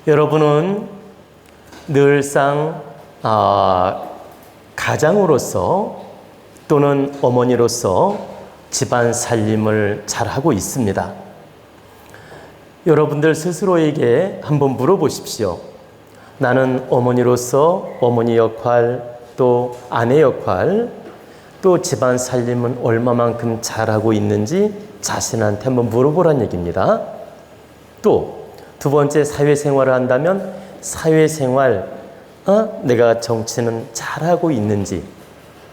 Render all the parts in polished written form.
여러분은 늘상 가장으로서 또는 어머니로서 집안 살림을 잘하고 있습니다. 여러분들 스스로에게 한번 물어보십시오. 나는 어머니로서 어머니 역할, 또 아내 역할, 또 집안 살림은 얼마만큼 잘하고 있는지 자신한테 한번 물어보란 얘기입니다. 또 두 번째, 사회생활을 한다면 사회생활, 내가 정치는 잘하고 있는지.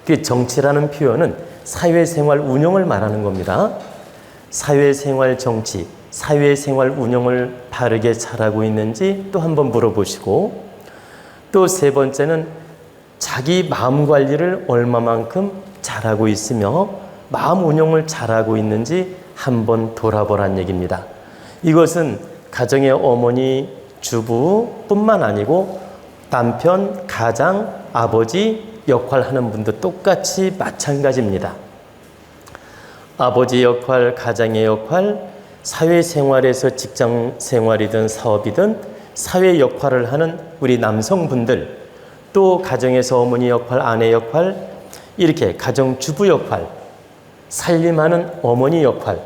그 정치라는 표현은 사회생활 운영을 말하는 겁니다. 사회생활 정치, 사회생활 운영을 바르게 잘하고 있는지 또 한번 물어보시고, 또 세 번째는 자기 마음 관리를 얼마만큼 잘하고 있으며 마음 운영을 잘하고 있는지 한번 돌아보란 얘기입니다. 이것은 가정의 어머니, 주부뿐만 아니고 남편, 가장, 아버지 역할하는 분도 똑같이 마찬가지입니다. 아버지 역할, 가장의 역할, 사회생활에서 직장생활이든 사업이든 사회 역할을 하는 우리 남성분들, 또 가정에서 어머니 역할, 아내 역할, 이렇게 가정주부 역할, 살림하는 어머니 역할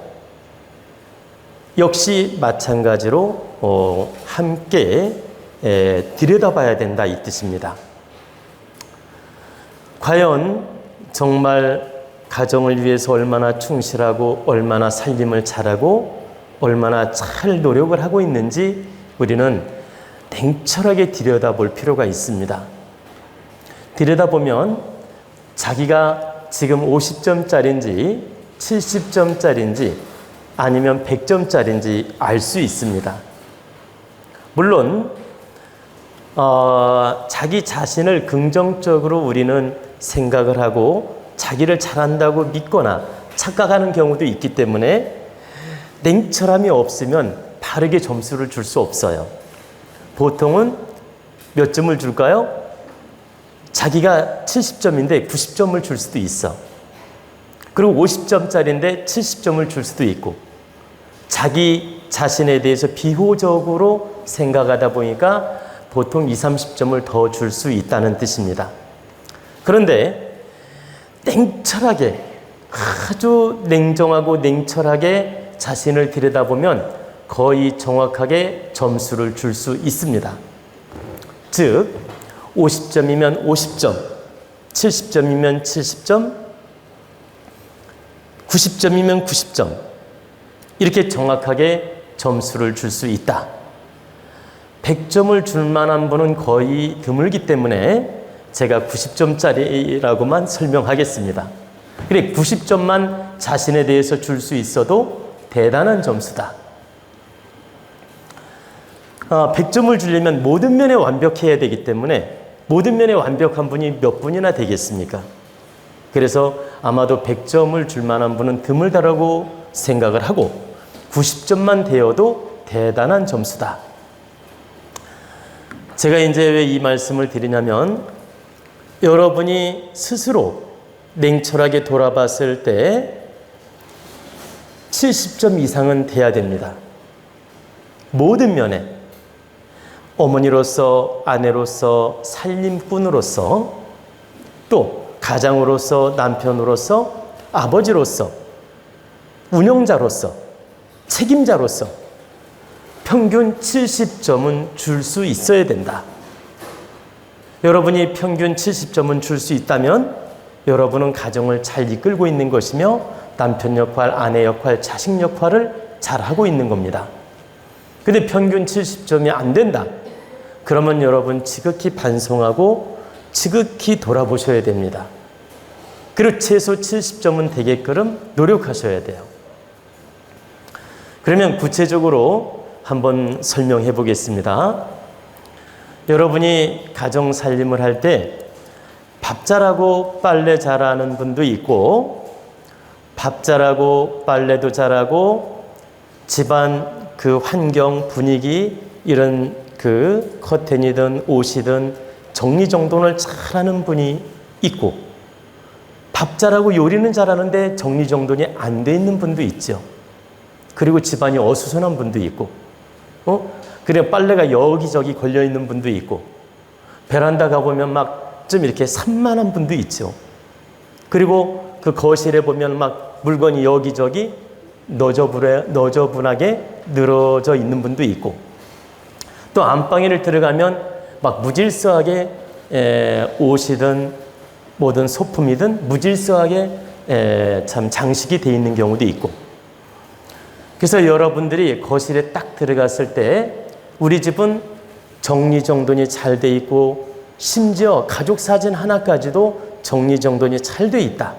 역시 마찬가지로 함께 들여다봐야 된다 이 뜻입니다. 과연 정말 가정을 위해서 얼마나 충실하고 얼마나 살림을 잘하고 얼마나 잘 노력을 하고 있는지 우리는 냉철하게 들여다볼 필요가 있습니다. 들여다보면 자기가 지금 50점짜리인지 70점짜리인지 아니면 100점짜리인지 알 수 있습니다. 물론 자기 자신을 긍정적으로 우리는 생각을 하고 자기를 잘한다고 믿거나 착각하는 경우도 있기 때문에 냉철함이 없으면 바르게 점수를 줄 수 없어요. 보통은 몇 점을 줄까요? 자기가 70점인데 90점을 줄 수도 있어. 그리고 50점짜리인데 70점을 줄 수도 있고, 자기 자신에 대해서 비호적으로 생각하다 보니까 보통 20, 30점을 더 줄 수 있다는 뜻입니다. 그런데 냉철하게, 아주 냉정하고 냉철하게 자신을 들여다보면 거의 정확하게 점수를 줄 수 있습니다. 즉 50점이면 50점, 70점이면 70점, 90점이면 90점, 이렇게 정확하게 점수를 줄 수 있다. 100점을 줄 만한 분은 거의 드물기 때문에 제가 90점짜리라고만 설명하겠습니다. 그래, 90점만 자신에 대해서 줄 수 있어도 대단한 점수다. 100점을 주려면 모든 면에 완벽해야 되기 때문에 모든 면에 완벽한 분이 몇 분이나 되겠습니까? 그래서 아마도 100점을 줄 만한 분은 드물다라고 생각을 하고 90점만 되어도 대단한 점수다. 제가 이제 왜 이 말씀을 드리냐면, 여러분이 스스로 냉철하게 돌아봤을 때 70점 이상은 돼야 됩니다. 모든 면에. 어머니로서, 아내로서, 살림꾼으로서, 또 가장으로서, 남편으로서, 아버지로서, 운영자로서, 책임자로서 평균 70점은 줄 수 있어야 된다. 여러분이 평균 70점은 줄 수 있다면 여러분은 가정을 잘 이끌고 있는 것이며 남편 역할, 아내 역할, 자식 역할을 잘하고 있는 겁니다. 근데 평균 70점이 안 된다. 그러면 여러분 지극히 반성하고 지극히 돌아보셔야 됩니다. 그리고 최소 70점은 되게끔 노력하셔야 돼요. 그러면 구체적으로 한번 설명해 보겠습니다. 여러분이 가정 살림을 할 때 밥 잘하고 빨래 잘하는 분도 있고, 밥 잘하고 빨래도 잘하고 집안 그 환경 분위기 이런 그 커튼이든 옷이든 정리정돈을 잘하는 분이 있고, 밥 잘하고 요리는 잘하는데 정리정돈이 안 돼 있는 분도 있죠. 그리고 집안이 어수선한 분도 있고, 그래 빨래가 여기저기 걸려 있는 분도 있고, 베란다 가보면 막 좀 이렇게 산만한 분도 있죠. 그리고 그 거실에 보면 막 물건이 여기저기 너저분하게 늘어져 있는 분도 있고, 또 안방에를 들어가면 막 무질서하게 옷이든 뭐든 소품이든 무질서하게 참 장식이 되어 있는 경우도 있고. 그래서 여러분들이 거실에 딱 들어갔을 때 우리 집은 정리정돈이 잘 돼 있고, 심지어 가족 사진 하나까지도 정리정돈이 잘 돼 있다.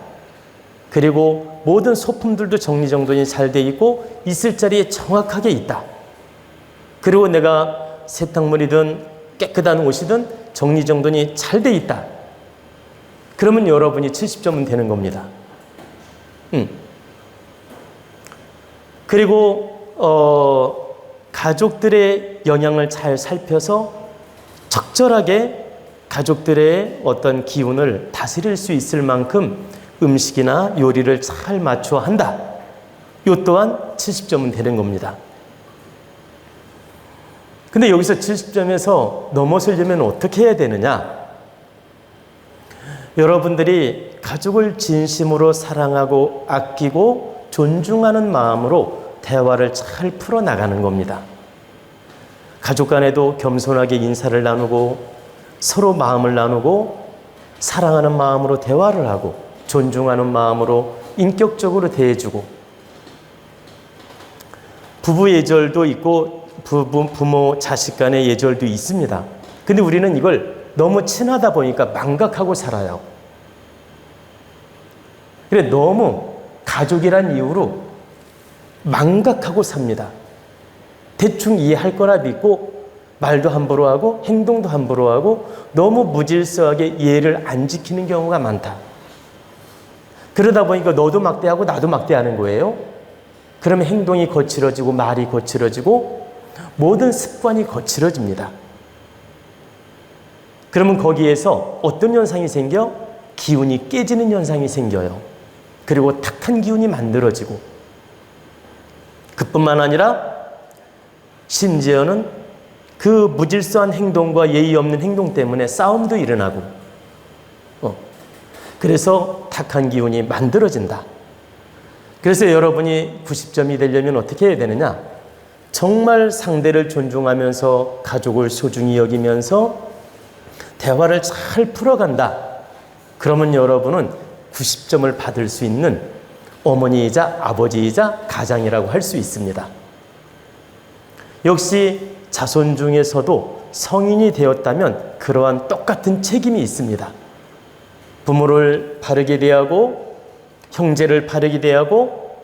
그리고 모든 소품들도 정리정돈이 잘 돼 있고 있을 자리에 정확하게 있다. 그리고 내가 세탁물이든 깨끗한 옷이든 정리정돈이 잘 돼 있다. 그러면 여러분이 70점은 되는 겁니다. 그리고 가족들의 영향을 잘 살펴서 적절하게 가족들의 어떤 기운을 다스릴 수 있을 만큼 음식이나 요리를 잘 맞춰 한다. 이 또한 70점은 되는 겁니다. 근데 여기서 70점에서 넘어서려면 어떻게 해야 되느냐? 여러분들이 가족을 진심으로 사랑하고 아끼고 존중하는 마음으로 대화를 잘 풀어나가는 겁니다. 가족 간에도 겸손하게 인사를 나누고 서로 마음을 나누고 사랑하는 마음으로 대화를 하고 존중하는 마음으로 인격적으로 대해주고, 부부 예절도 있고 부모 자식 간의 예절도 있습니다. 근데 우리는 이걸 너무 친하다 보니까 망각하고 살아요. 그래 너무 가족이란 이유로 망각하고 삽니다. 대충 이해할 거라 믿고 말도 함부로 하고 행동도 함부로 하고 너무 무질서하게 예를 안 지키는 경우가 많다. 그러다 보니까 너도 막대하고 나도 막대하는 거예요. 그러면 행동이 거칠어지고 말이 거칠어지고 모든 습관이 거칠어집니다. 그러면 거기에서 어떤 현상이 생겨? 기운이 깨지는 현상이 생겨요. 그리고 탁한 기운이 만들어지고, 그뿐만 아니라 심지어는 그 무질서한 행동과 예의 없는 행동 때문에 싸움도 일어나고, 그래서 탁한 기운이 만들어진다. 그래서 여러분이 90점이 되려면 어떻게 해야 되느냐? 정말 상대를 존중하면서 가족을 소중히 여기면서 대화를 잘 풀어간다. 그러면 여러분은 90점을 받을 수 있는 어머니이자 아버지이자 가장이라고 할 수 있습니다. 역시 자손 중에서도 성인이 되었다면 그러한 똑같은 책임이 있습니다. 부모를 바르게 대하고 형제를 바르게 대하고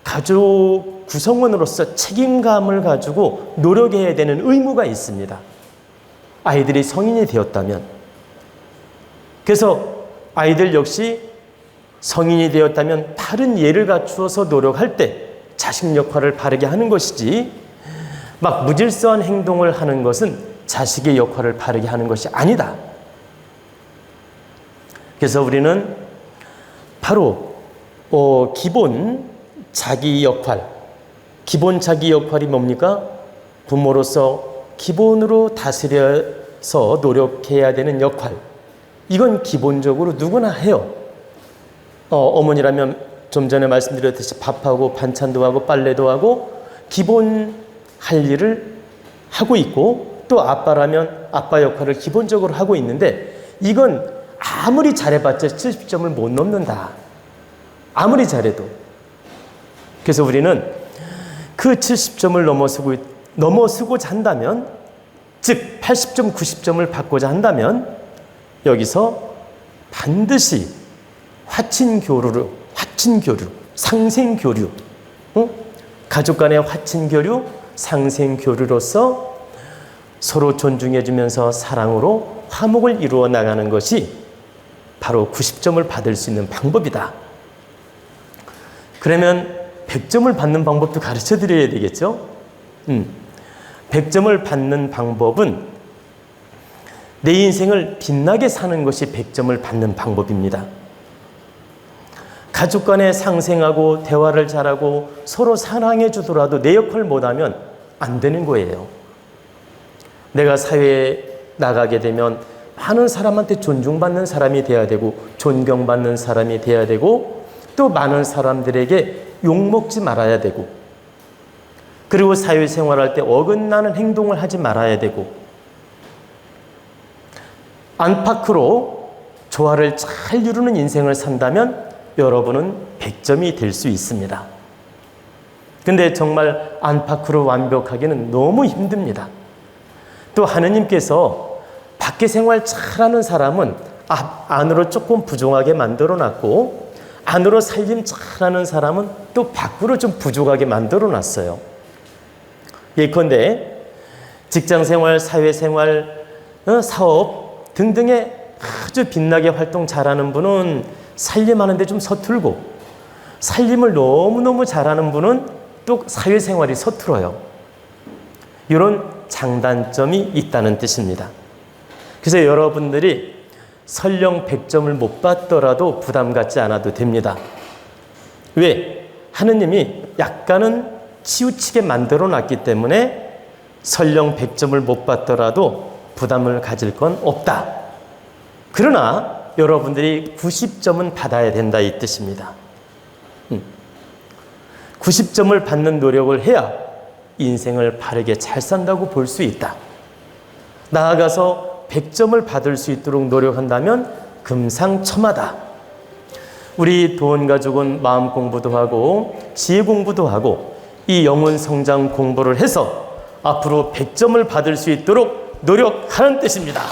가족 구성원으로서 책임감을 가지고 노력해야 되는 의무가 있습니다. 아이들이 성인이 되었다면. 그래서 아이들 역시 성인이 되었다면 바른 예를 갖추어서 노력할 때 자식 역할을 바르게 하는 것이지, 막 무질서한 행동을 하는 것은 자식의 역할을 바르게 하는 것이 아니다. 그래서 우리는 바로 기본 자기 역할이 뭡니까? 부모로서 기본으로 다스려서 노력해야 되는 역할. 이건 기본적으로 누구나 해요. 어머니라면 좀 전에 말씀드렸듯이 밥하고 반찬도 하고 빨래도 하고 기본 할 일을 하고 있고, 또 아빠라면 아빠 역할을 기본적으로 하고 있는데, 이건 아무리 잘해봤자 70점을 못 넘는다. 아무리 잘해도. 그래서 우리는 그 70점을 넘어서고자 한다면, 즉 80점, 90점을 받고자 한다면 여기서 반드시 화친교류, 상생교류, 가족 간의 화친교류, 상생교류로서 서로 존중해주면서 사랑으로 화목을 이루어 나가는 것이 바로 90점을 받을 수 있는 방법이다. 그러면 100점을 받는 방법도 가르쳐 드려야 되겠죠? 100점을 받는 방법은 내 인생을 빛나게 사는 것이 100점을 받는 방법입니다. 가족 간에 상생하고 대화를 잘하고 서로 사랑해 주더라도 내 역할을 못하면 안 되는 거예요. 내가 사회에 나가게 되면 많은 사람한테 존중받는 사람이 돼야 되고 존경받는 사람이 돼야 되고 또 많은 사람들에게 욕먹지 말아야 되고 그리고 사회생활할 때 어긋나는 행동을 하지 말아야 되고 안팎으로 조화를 잘 이루는 인생을 산다면 여러분은 100점이 될 수 있습니다. 근데 정말 안팎으로 완벽하기는 너무 힘듭니다. 또 하느님께서 밖에 생활 잘하는 사람은 안으로 조금 부족하게 만들어놨고 안으로 살림 잘하는 사람은 또 밖으로 좀 부족하게 만들어놨어요. 예컨대 직장생활, 사회생활, 사업 등등의 아주 빛나게 활동 잘하는 분은 살림하는 데 좀 서툴고 살림을 너무너무 잘하는 분은 또 사회생활이 서툴어요. 이런 장단점이 있다는 뜻입니다. 그래서 여러분들이 설령 100점을 못 받더라도 부담 갖지 않아도 됩니다. 왜? 하느님이 약간은 치우치게 만들어 놨기 때문에 설령 100점을 못 받더라도 부담을 가질 건 없다. 그러나 여러분들이 90점은 받아야 된다 이 뜻입니다. 90점을 받는 노력을 해야 인생을 바르게 잘 산다고 볼 수 있다. 나아가서 100점을 받을 수 있도록 노력한다면 금상첨화다. 우리 도원가족은 마음 공부도 하고 지혜 공부도 하고 이 영혼 성장 공부를 해서 앞으로 100점을 받을 수 있도록 노력하는 뜻입니다.